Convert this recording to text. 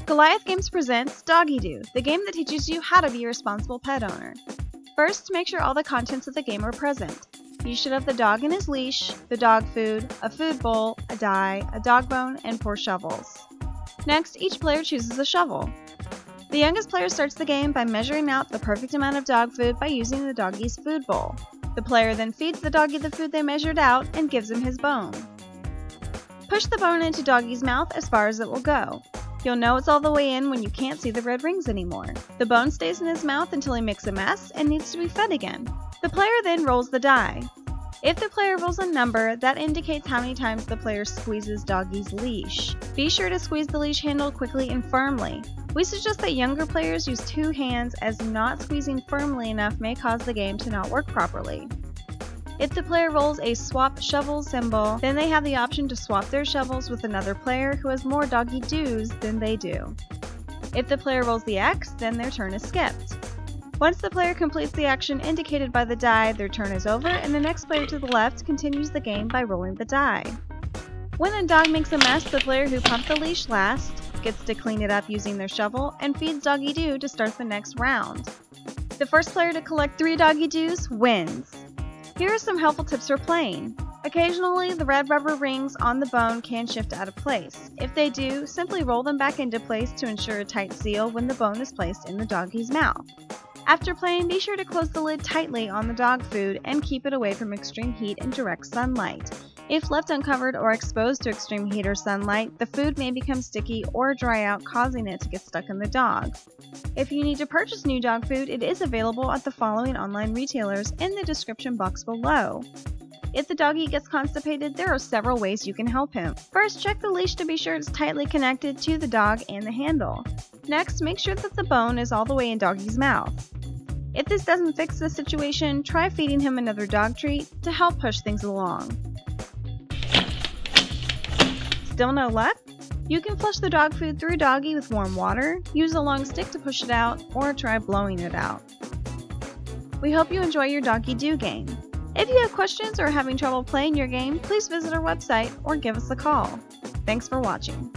Goliath Games presents Doggie Doo, the game that teaches you how to be a responsible pet owner. First, make sure all the contents of the game are present. You should have the dog and his leash, the dog food, a food bowl, a die, a dog bone, and 4 shovels. Next, each player chooses a shovel. The youngest player starts the game by measuring out the perfect amount of dog food by using the doggie's food bowl. The player then feeds the doggie the food they measured out and gives him his bone. Push the bone into doggie's mouth as far as it will go. You'll know it's all the way in when you can't see the red rings anymore. The bone stays in his mouth until he makes a mess and needs to be fed again. The player then rolls the die. If the player rolls a number, that indicates how many times the player squeezes doggie's leash. Be sure to squeeze the leash handle quickly and firmly. We suggest that younger players use 2 hands, as not squeezing firmly enough may cause the game to not work properly. If the player rolls a swap shovel symbol, then they have the option to swap their shovels with another player who has more Doggie Doos than they do. If the player rolls the X, then their turn is skipped. Once the player completes the action indicated by the die, their turn is over, and the next player to the left continues the game by rolling the die. When a dog makes a mess, the player who pumped the leash last gets to clean it up using their shovel and feeds Doggie Doo to start the next round. The first player to collect 3 Doggie Doos wins. Here are some helpful tips for playing. Occasionally, the red rubber rings on the bone can shift out of place. If they do, simply roll them back into place to ensure a tight seal when the bone is placed in the doggie's mouth. After playing, be sure to close the lid tightly on the dog food and keep it away from extreme heat and direct sunlight. If left uncovered or exposed to extreme heat or sunlight, the food may become sticky or dry out, causing it to get stuck in the dog. If you need to purchase new dog food, it is available at the following online retailers in the description box below. If the doggie gets constipated, there are several ways you can help him. First, check the leash to be sure it's tightly connected to the dog and the handle. Next, make sure that the bone is all the way in doggie's mouth. If this doesn't fix the situation, try feeding him another dog treat to help push things along. Still no luck? You can flush the dog food through doggie with warm water, use a long stick to push it out, or try blowing it out. We hope you enjoy your Doggie Doo game. If you have questions or are having trouble playing your game, please visit our website or give us a call. Thanks for watching.